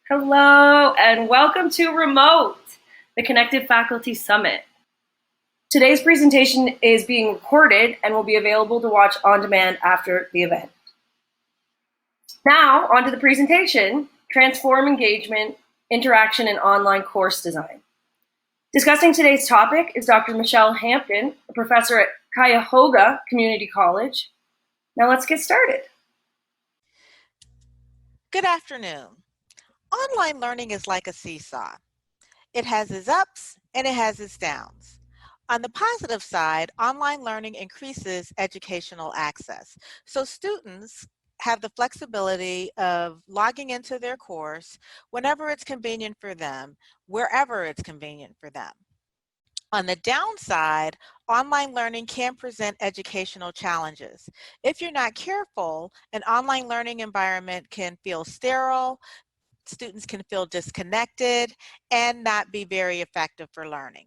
Hello, and welcome to Remote, the Connected Faculty Summit. Today's presentation is being recorded and will be available to watch on demand after the event. Now, on to the presentation, Transform Engagement, Interaction, and Online Course Design. Discussing today's topic is Dr. Michelle Hampton, a professor at Cuyahoga Community College. Now let's get started. Good afternoon. Online learning is like a seesaw. It has its ups and it has its downs. On the positive side, online learning increases educational access. So students have the flexibility of logging into their course whenever it's convenient for them, wherever it's convenient for them. On the downside, online learning can present educational challenges. If you're not careful, an online learning environment can feel sterile, students can feel disconnected, and not be very effective for learning.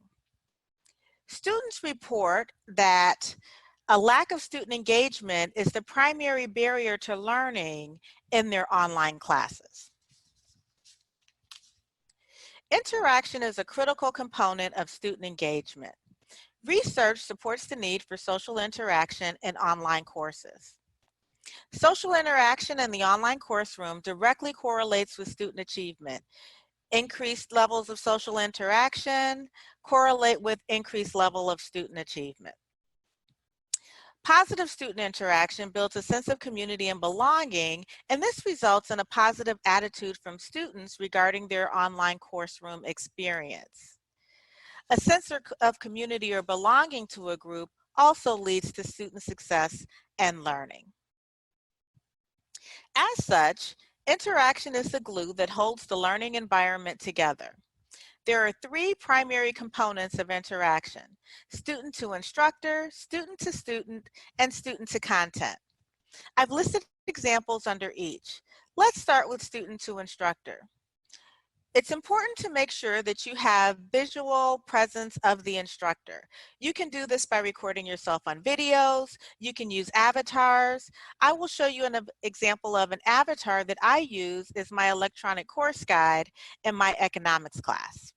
Students report that a lack of student engagement is the primary barrier to learning in their online classes. Interaction is a critical component of student engagement. Research supports the need for social interaction in online courses. Social interaction in the online course room directly correlates with student achievement. Increased levels of social interaction correlate with increased level of student achievement. Positive student interaction builds a sense of community and belonging, and this results in a positive attitude from students regarding their online course room experience. A sense of community or belonging to a group also leads to student success and learning. As such, interaction is the glue that holds the learning environment together. There are three primary components of interaction: student to instructor, student to student, and student to content. I've listed examples under each. Let's start with student to instructor. It's important to make sure that you have visual presence of the instructor. You can do this by recording yourself on videos. You can use avatars. I will show you an example of an avatar that I use as my electronic course guide in my economics class.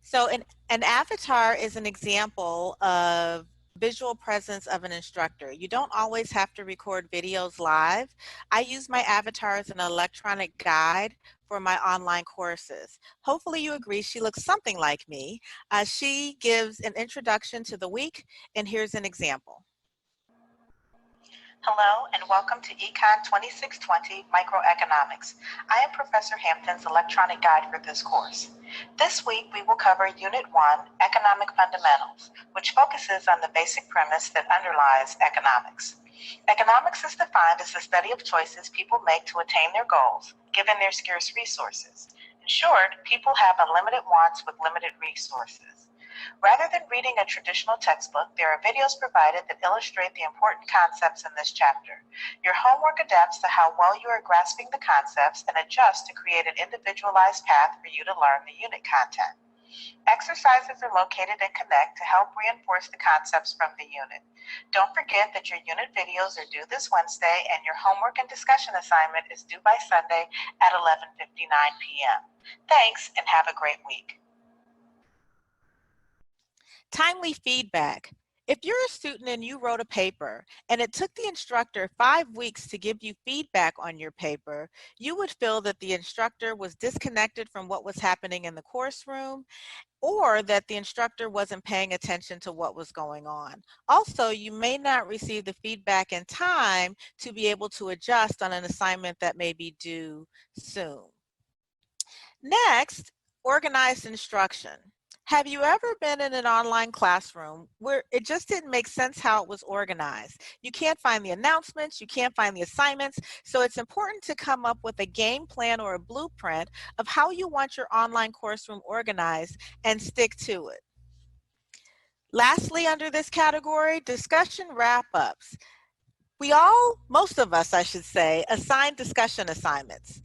So an avatar is an example of visual presence of an instructor. You don't always have to record videos live. I use my avatar as an electronic guide for my online courses. Hopefully you agree she looks something like me. She gives an introduction to the week, and here's an example. Hello and welcome to Econ 2620 Microeconomics. I am Professor Hampton's electronic guide for this course. This week we will cover Unit 1, Economic Fundamentals, which focuses on the basic premise that underlies economics. Economics is defined as the study of choices people make to attain their goals, given their scarce resources. In short, people have unlimited wants with limited resources. Rather than reading a traditional textbook, there are videos provided that illustrate the important concepts in this chapter. Your homework adapts to how well you are grasping the concepts and adjusts to create an individualized path for you to learn the unit content. Exercises are located in Connect to help reinforce the concepts from the unit. Don't forget that your unit videos are due this Wednesday and your homework and discussion assignment is due by Sunday at 11:59 p.m. Thanks and have a great week. Timely feedback. If you're a student and you wrote a paper and it took the instructor 5 weeks to give you feedback on your paper, you would feel that the instructor was disconnected from what was happening in the course room, or that the instructor wasn't paying attention to what was going on. Also, you may not receive the feedback in time to be able to adjust on an assignment that may be due soon. Next, organized instruction. Have you ever been in an online classroom where it just didn't make sense how it was organized? You can't find the announcements, you can't find the assignments, so it's important to come up with a game plan or a blueprint of how you want your online course room organized and stick to it. Lastly, under this category, discussion wrap-ups. Most of us, I should say, assign discussion assignments.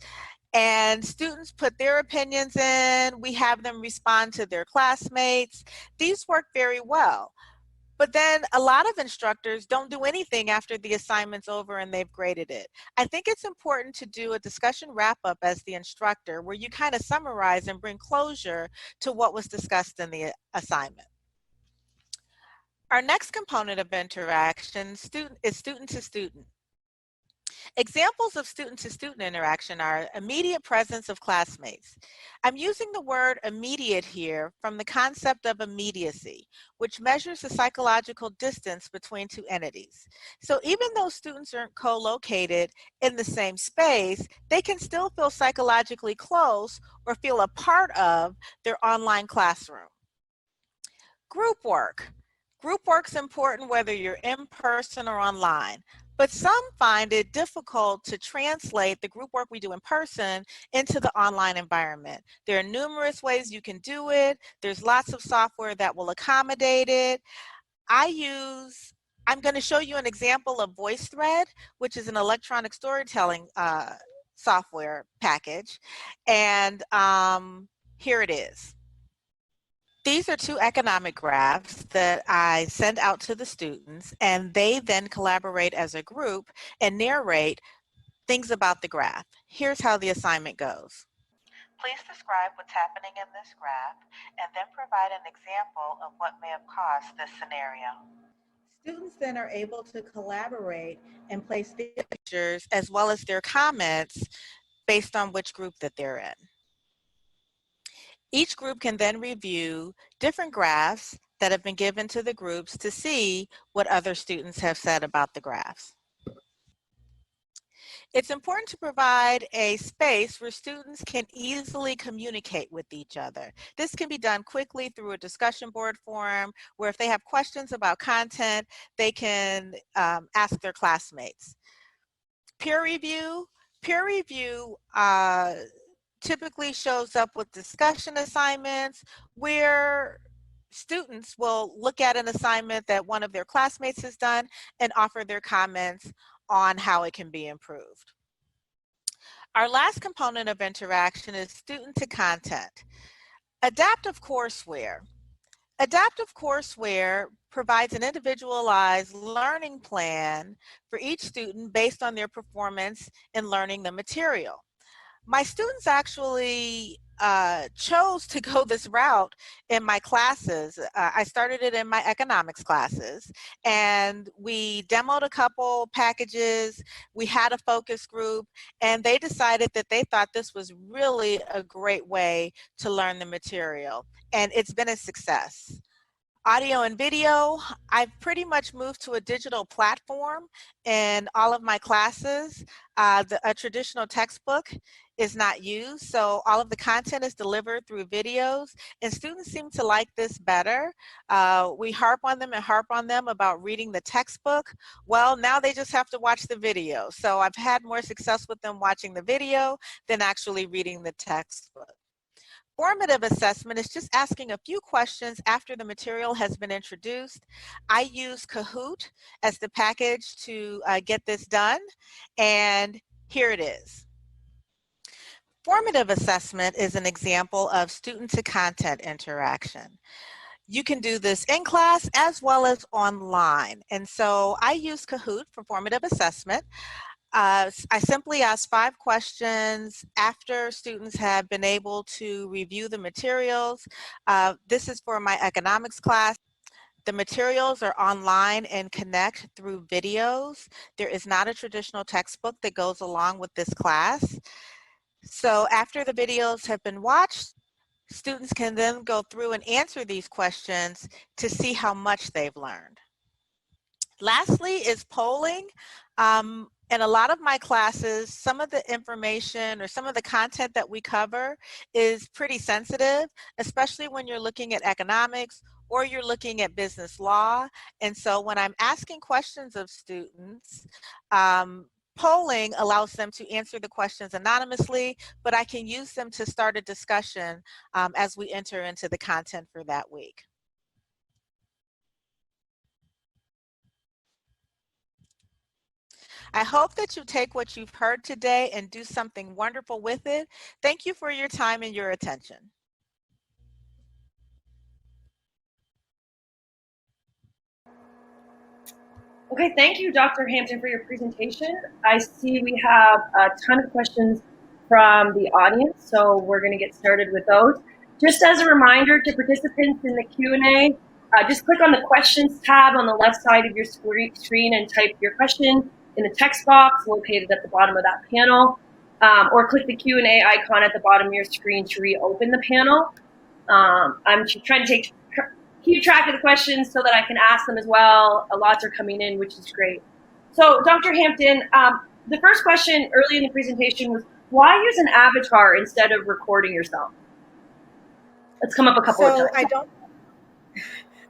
And students put their opinions in, we have them respond to their classmates. These work very well. But then a lot of instructors don't do anything after the assignment's over and they've graded it. I think it's important to do a discussion wrap-up as the instructor where you kind of summarize and bring closure to what was discussed in the assignment. Our next component of interaction is student to student. Examples of student-to-student interaction are immediate presence of classmates. I'm using the word immediate here from the concept of immediacy, which measures the psychological distance between two entities. So even though students aren't co-located in the same space, they can still feel psychologically close or feel a part of their online classroom. Group work. Group work's important whether you're in person or online, but some find it difficult to translate the group work we do in person into the online environment. There are numerous ways you can do it. There's lots of software that will accommodate it. I'm going to show you an example of Voicethread, which is an electronic storytelling software package, and here it is. These are two economic graphs that I send out to the students, and they then collaborate as a group and narrate things about the graph. Here's how the assignment goes. Please describe what's happening in this graph and then provide an example of what may have caused this scenario. Students then are able to collaborate and place their pictures as well as their comments based on which group that they're in. Each group can then review different graphs that have been given to the groups to see what other students have said about the graphs. It's important to provide a space where students can easily communicate with each other. This can be done quickly through a discussion board forum where if they have questions about content, they can ask their classmates. Peer review. Peer review typically shows up with discussion assignments where students will look at an assignment that one of their classmates has done and offer their comments on how it can be improved. Our last component of interaction is student to content. Adaptive courseware. Adaptive courseware provides an individualized learning plan for each student based on their performance in learning the material. My students actually chose to go this route in my classes. I started it in my economics classes, and we demoed a couple packages. We had a focus group, and they decided that they thought this was really a great way to learn the material, and it's been a success. Audio and video, I've pretty much moved to a digital platform in all of my classes. A traditional textbook is not used, so all of the content is delivered through videos, and students seem to like this better. We harp on them about reading the textbook. Well, now they just have to watch the video. So I've had more success with them watching the video than actually reading the textbook. Formative assessment is just asking a few questions after the material has been introduced. I use Kahoot as the package to get this done, and here it is. Formative assessment is an example of student to content interaction. You can do this in class as well as online, and so I use Kahoot for formative assessment. I simply ask 5 questions after students have been able to review the materials. This is for my economics class. The materials are online and connect through videos. There is not a traditional textbook that goes along with this class. So after the videos have been watched, students can then go through and answer these questions to see how much they've learned. Lastly is polling. In a lot of my classes, some of the information or some of the content that we cover is pretty sensitive, especially when you're looking at economics or you're looking at business law. And so when I'm asking questions of students, polling allows them to answer the questions anonymously, but I can use them to start a discussion as we enter into the content for that week. I hope that you take what you've heard today and do something wonderful with it. Thank you for your time and your attention. Okay, thank you, Dr. Hampton, for your presentation. I see we have a ton of questions from the audience, so we're going to get started with those. Just as a reminder to participants in the Q&A, just click on the questions tab on the left side of your screen and type your question in the text box located at the bottom of that panel, or click the Q&A icon at the bottom of your screen to reopen the panel. I'm trying to keep track of the questions so that I can ask them as well. Lots are coming in, which is great. So, Dr. Hampton, the first question early in the presentation was, why use an avatar instead of recording yourself? It's come up a couple of times.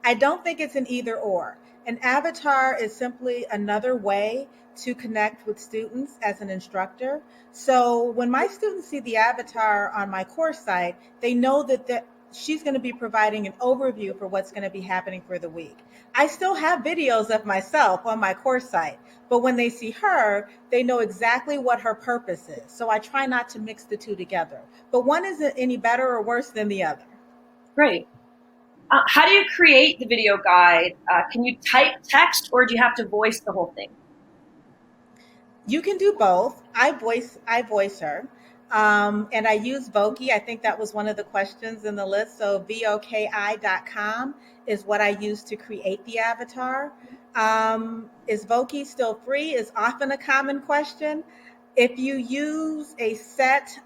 I don't think it's an either or. An avatar is simply another way to connect with students as an instructor. So when my students see the avatar on my course site, they know that she's going to be providing an overview for what's going to be happening for the week. I still have videos of myself on my course site, but when they see her, they know exactly what her purpose is. So I try not to mix the two together, but one isn't any better or worse than the other. Great. How do you create the video guide? Can you type text or do you have to voice the whole thing? You can do both. I voice her. And I use Voki. I think that was one of the questions in the list. So voki.com is what I use to create the avatar. Is Voki still free is often a common question. If you use a set,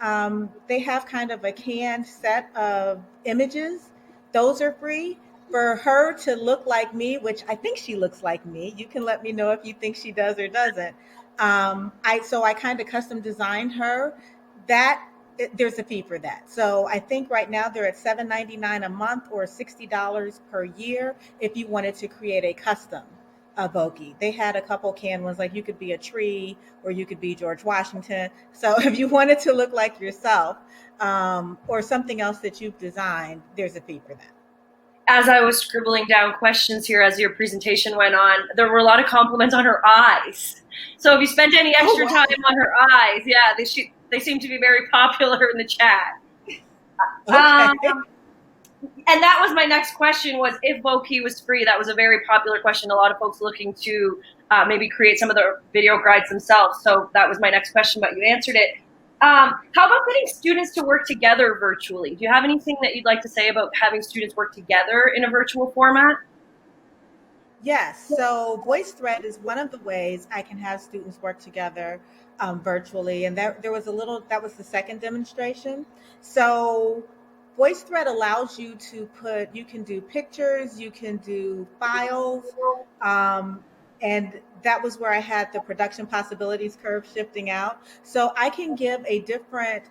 they have kind of a canned set of images. Those are free. For her to look like me, which I think she looks like me, you can let me know if you think she does or doesn't. I kind of custom designed her. There's a fee for that. So I think right now they're at $7.99 a month or $60 per year if you wanted to create a custom Voki. They had a couple canned ones, like you could be a tree or you could be George Washington. So if you wanted to look like yourself or something else that you've designed, there's a fee for that. As I was scribbling down questions here as your presentation went on, there were a lot of compliments on her eyes. So if you spent any extra time on her eyes, yeah, they seem to be very popular in the chat. Okay. And that was my next question, was if Voki was free. That was a very popular question. A lot of folks looking to maybe create some of the video guides themselves. So that was my next question, but you answered it. How about getting students to work together virtually? Do you have anything that you'd like to say about having students work together in a virtual format? Yes. So Voicethread is one of the ways I can have students work together virtually. And that was the second demonstration. So Voicethread allows you you can do pictures, you can do files. And that was where I had the production possibilities curve shifting out. So I can give a different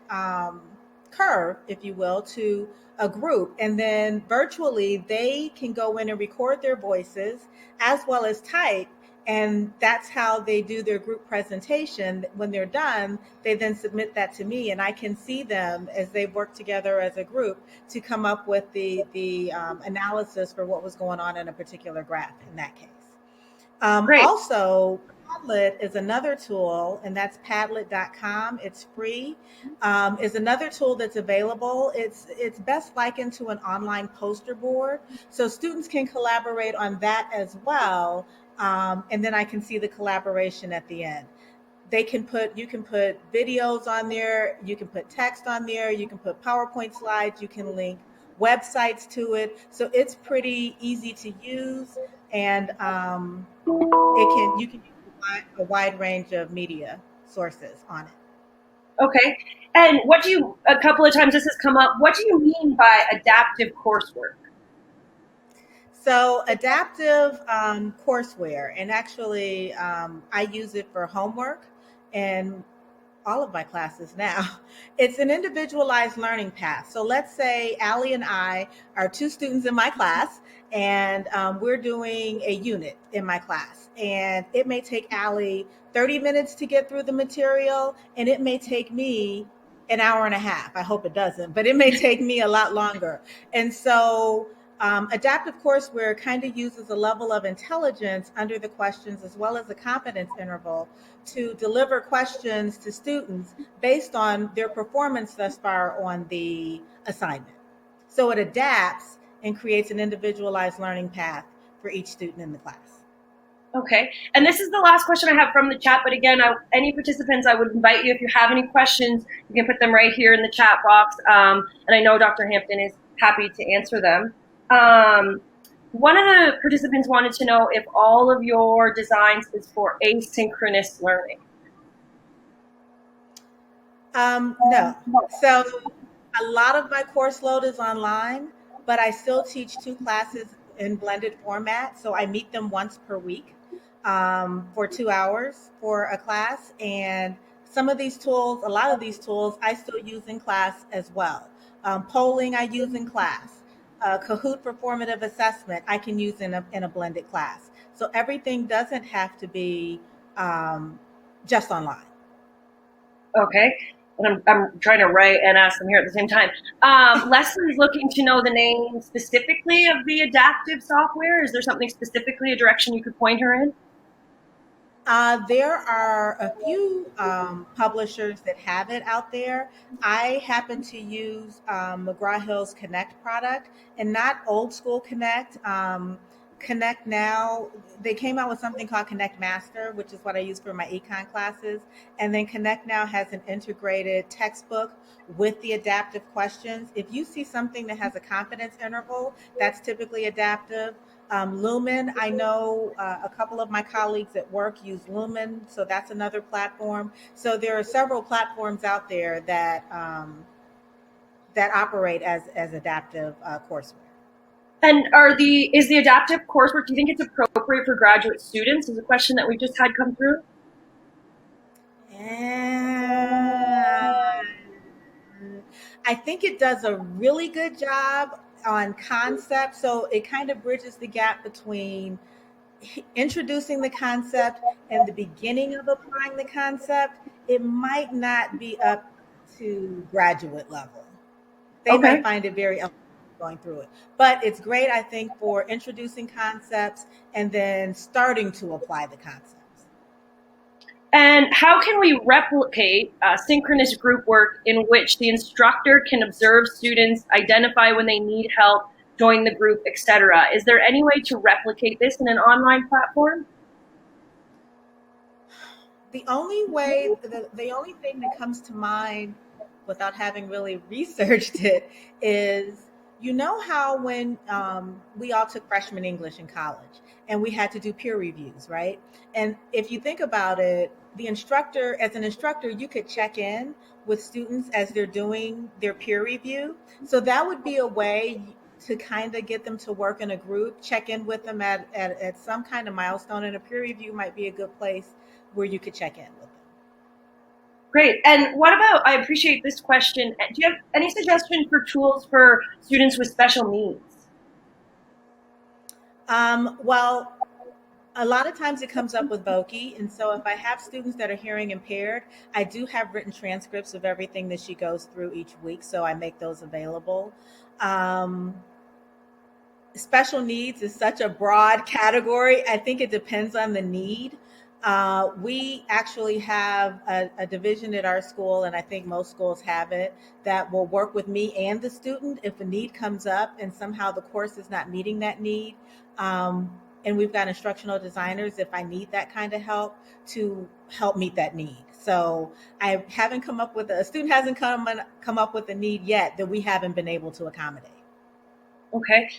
curve, if you will, to a group. And then virtually they can go in and record their voices as well as type. And that's how they do their group presentation. When they're done, they then submit that to me, and I can see them as they work together as a group to come up with the analysis for what was going on in a particular graph in that case. Great. Also, Padlet is another tool, and that's padlet.com. It's free. Is another tool that's available. It's best likened to an online poster board, so students can collaborate on that as well. And then I can see the collaboration at the end. You can put videos on there, you can put text on there, you can put PowerPoint slides, you can link websites to it. So it's pretty easy to use, and you can use a wide range of media sources on it. Okay. And a couple of times this has come up, what do you mean by adaptive coursework? So adaptive courseware, and actually I use it for homework and all of my classes now. It's an individualized learning path. So let's say Allie and I are two students in my class, and we're doing a unit in my class. And it may take Allie 30 minutes to get through the material, and it may take me an hour and a half. I hope it doesn't, but it may take me a lot longer. And so adaptive courseware kind of uses a level of intelligence under the questions as well as a confidence interval to deliver questions to students based on their performance thus far on the assignment. So it adapts and creates an individualized learning path for each student in the class. Okay, and this is the last question I have from the chat, but again, any participants, I would invite you, if you have any questions, you can put them right here in the chat box, and I know Dr. Hampton is happy to answer them. One of the participants wanted to know if all of your designs is for asynchronous learning. No. So a lot of my course load is online, but I still teach 2 classes in blended format. So I meet them once per week for 2 hours for a class. And some of these tools, a lot of these tools, I still use in class as well. Polling I use in class. Kahoot for formative assessment I can use in a blended class. So everything doesn't have to be just online. Okay, and I'm trying to write and ask them here at the same time. Leslie's looking to know the name specifically of the adaptive software. Is there something specifically, a direction you could point her in? There are a few publishers that have it out there. I happen to use McGraw-Hill's Connect product, and not old school Connect. Connect Now, they came out with something called Connect Master, which is what I use for my econ classes. And then Connect Now has an integrated textbook with the adaptive questions. If you see something that has a confidence interval, that's typically adaptive. Lumen, I know a couple of my colleagues at work use Lumen, so that's another platform. So there are several platforms out there that that operate as adaptive courseware. And is the adaptive coursework, do you think it's appropriate for graduate students? Is a question that we just had come through. I think it does a really good job on concept. So it kind of bridges the gap between introducing the concept and the beginning of applying the concept. It might not be up to graduate level. They might find it very going through it, but it's great, I think, for introducing concepts and then starting to apply the concepts. And how can we replicate synchronous group work in which the instructor can observe students, identify when they need help, join the group, etc.? Is there any way to replicate this in an online platform? The only way, the only thing that comes to mind without having really researched it is, you know how when we all took freshman English in college and we had to do peer reviews, right? And if you think about it, the instructor, as an instructor, you could check in with students as they're doing their peer review. So that would be a way to kind of get them to work in a group, check in with them at some kind of milestone, and a peer review might be a good place where you could check in with them. Great. And what about, I appreciate this question. Do you have any suggestions for tools for students with special needs? Well, a lot of times it comes up with Voki. And so if I have students that are hearing impaired, I do have written transcripts of everything that she goes through each week. So I make those available. Special needs is such a broad category. I think it depends on the need. We actually have a division at our school, and I think most schools have it, that will work with me and the student if a need comes up and somehow the course is not meeting that need. And we've got instructional designers, if I need that kind of help, to help meet that need. So I haven't come up with, a student hasn't come up with a need yet that we haven't been able to accommodate. Okay.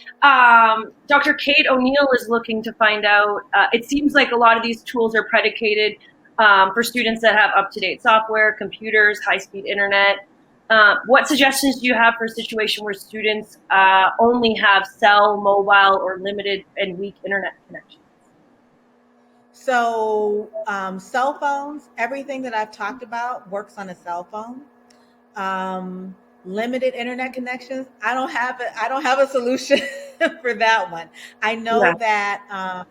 Dr. Kate O'Neill is looking to find out, it seems like a lot of these tools are predicated for students that have up-to-date software, computers, high-speed internet. What suggestions do you have for a situation where students only have cell, mobile, or limited and weak internet connections? So cell phones, everything that I've talked about works on a cell phone. Limited internet connections, I don't have a solution for that one. I know that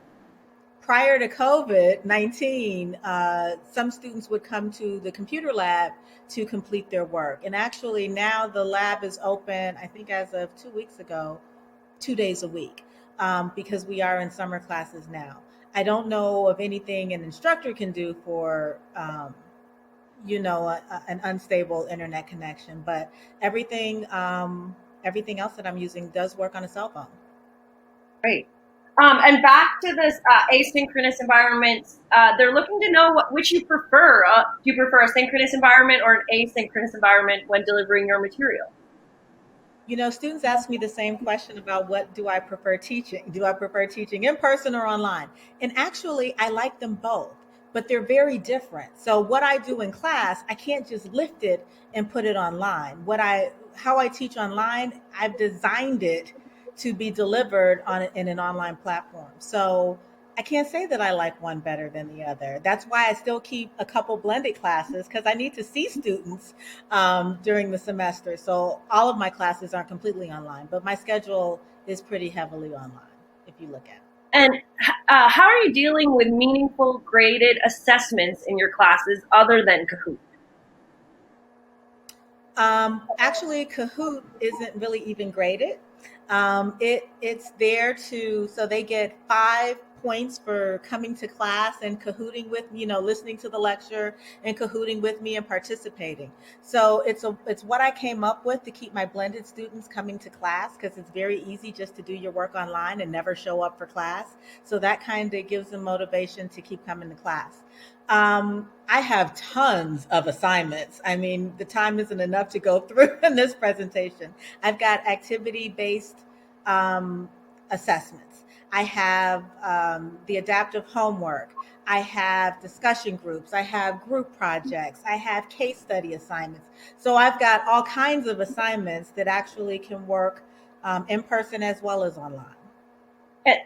prior to COVID-19, some students would come to the computer lab to complete their work. And actually now the lab is open, I think as of 2 weeks ago, 2 days a week, because we are in summer classes now. I don't know of anything an instructor can do for an unstable internet connection, but everything else that I'm using does work on a cell phone. Great. And back to this asynchronous environment, they're looking to know which you prefer. Do you prefer a synchronous environment or an asynchronous environment when delivering your material? You know, students ask me the same question about what do I prefer teaching? Do I prefer teaching in person or online? And actually, I like them both, but they're very different. So what I do in class, I can't just lift it and put it online. How I teach online, I've designed it to be delivered in an online platform. So I can't say that I like one better than the other. That's why I still keep a couple blended classes, because I need to see students during the semester. So all of my classes aren't completely online, but my schedule is pretty heavily online if you look at it. And how are you dealing with meaningful graded assessments in your classes other than Kahoot? Actually, Kahoot isn't really even graded. It's there so they get 5 points for coming to class and kahooting with me, listening to the lecture and kahooting with me and participating. So it's what I came up with to keep my blended students coming to class, because it's very easy just to do your work online and never show up for class. So that kind of gives them motivation to keep coming to class. I have tons of assignments. I mean, the time isn't enough to go through in this presentation. I've got activity-based assessments. I have the adaptive homework. I have discussion groups. I have group projects. I have case study assignments. So I've got all kinds of assignments that actually can work in person as well as online.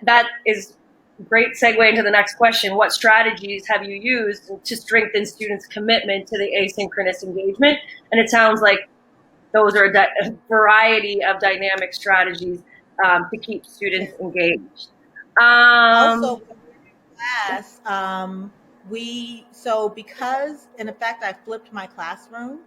That is a great segue into the next question. What strategies have you used to strengthen students' commitment to the asynchronous engagement? And it sounds like those are a variety of dynamic strategies to keep students engaged. Also, class, because in effect I flipped my classroom,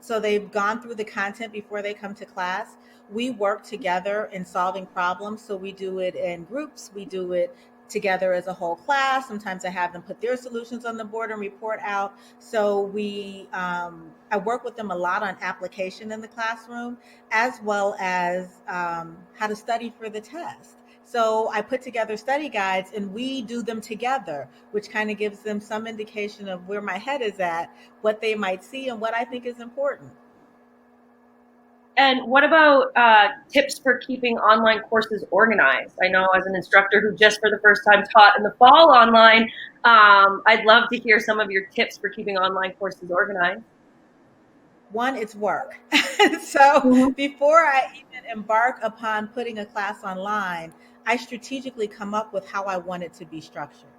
so they've gone through the content before they come to class. We work together in solving problems. So we do it in groups. We do it together as a whole class. Sometimes I have them put their solutions on the board and report out. So I work with them a lot on application in the classroom, as well as how to study for the test. So I put together study guides and we do them together, which kind of gives them some indication of where my head is at, what they might see, and what I think is important. And what about tips for keeping online courses organized? I know as an instructor who just for the first time taught in the fall online, I'd love to hear some of your tips for keeping online courses organized. One, it's work. So before I even embark upon putting a class online, I strategically come up with how I want it to be structured.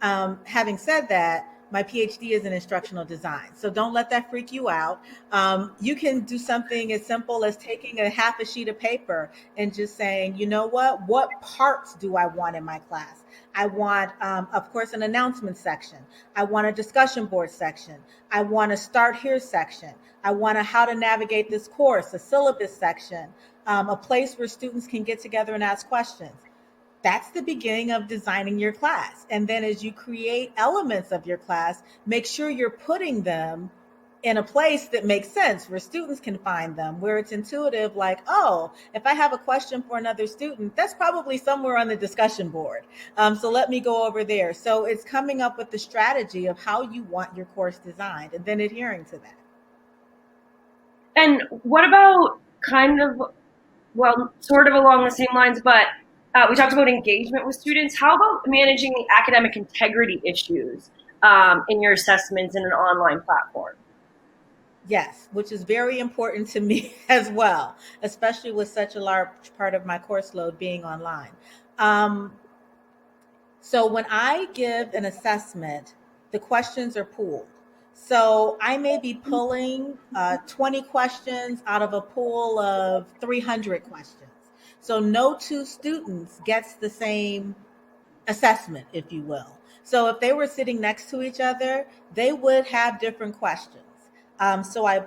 Having said that, my PhD is in instructional design. So don't let that freak you out. You can do something as simple as taking a half a sheet of paper and just saying, you know what parts do I want in my class? I want, of course, an announcement section. I want a discussion board section. I want a start here section. I want a how to navigate this course, a syllabus section, a place where students can get together and ask questions. That's the beginning of designing your class. And then as you create elements of your class, make sure you're putting them in a place that makes sense, where students can find them, where it's intuitive, like, oh, if I have a question for another student, that's probably somewhere on the discussion board. So let me go over there. So it's coming up with the strategy of how you want your course designed and then adhering to that. And what about sort of along the same lines, but we talked about engagement with students. How about managing the academic integrity issues in your assessments in an online platform? Yes, which is very important to me as well, especially with such a large part of my course load being online. So when I give an assessment, the questions are pooled. So I may be pulling 20 questions out of a pool of 300 questions. So no two students gets the same assessment, if you will. So if they were sitting next to each other, they would have different questions. So I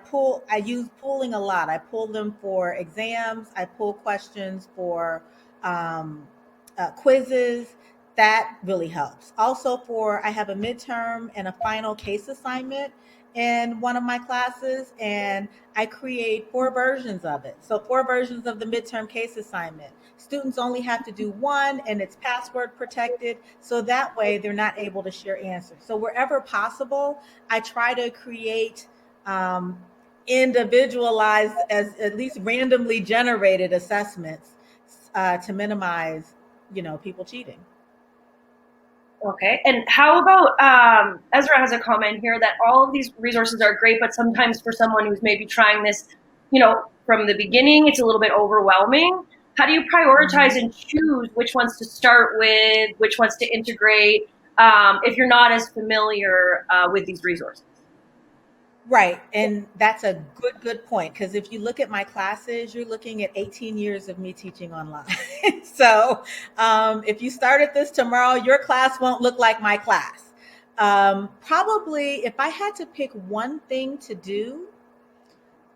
use pooling a lot. I pull them for exams. I pull questions for quizzes. That really helps. Also I have a midterm and a final case assignment. in one of my classes, and I create 4 versions of it. So 4 versions of the midterm case assignment. Students only have to do one, and it's password protected. So that way they're not able to share answers. So wherever possible, I try to create individualized, as at least randomly generated assessments to minimize, people cheating. Okay. And how about Ezra has a comment here that all of these resources are great, but sometimes for someone who's maybe trying this, from the beginning, it's a little bit overwhelming. How do you prioritize and choose which ones to start with, which ones to integrate, if you're not as familiar with these resources? Right. And that's a good point. Because if you look at my classes, you're looking at 18 years of me teaching online. So if you started this tomorrow, your class won't look like my class. Probably if I had to pick one thing to do,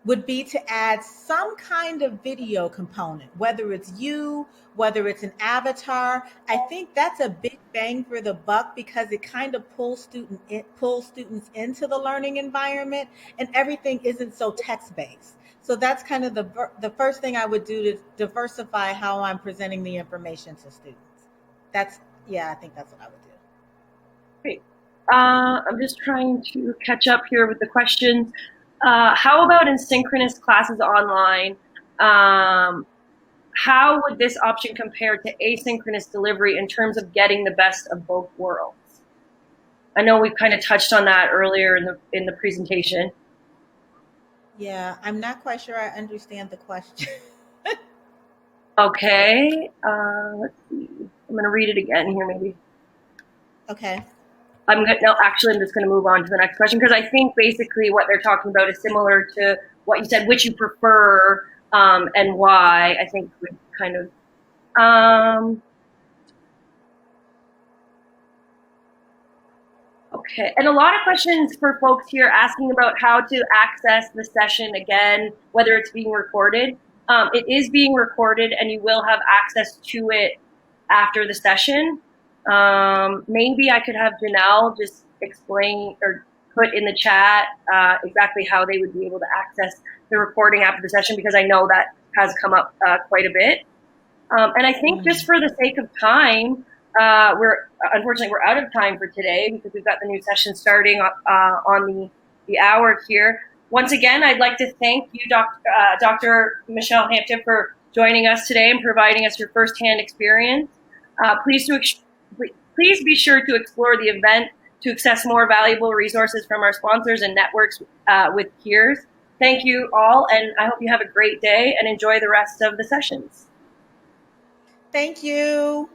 would be to add some kind of video component, whether it's you, whether it's an avatar. I think that's a big bang for the buck because it kind of pulls students into the learning environment, and everything isn't so text-based. So that's kind of the first thing I would do to diversify how I'm presenting the information to students. I think that's what I would do. Great. I'm just trying to catch up here with the questions. How about in synchronous classes online? How would this option compare to asynchronous delivery in terms of getting the best of both worlds? I know we kind of touched on that earlier in the presentation. Yeah, I'm not quite sure I understand the question. Okay, let's see. I'm going to read it again here, maybe. Okay. I'm just going to move on to the next question because I think basically what they're talking about is similar to what you said, which you prefer and why. I think we kind of. Okay, and a lot of questions for folks here asking about how to access the session again, whether it's being recorded. It is being recorded, and you will have access to it after the session. Maybe I could have Janelle just explain or put in the chat exactly how they would be able to access the recording after the session, because I know that has come up quite a bit. And I think just for the sake of time, unfortunately we're out of time for today because we've got the new session starting on the hour here. Once again, I'd like to thank you, Dr. Michelle Hampton, for joining us today and providing us your firsthand experience. Please be sure to explore the event to access more valuable resources from our sponsors and networks with peers. Thank you all, and I hope you have a great day and enjoy the rest of the sessions. Thank you.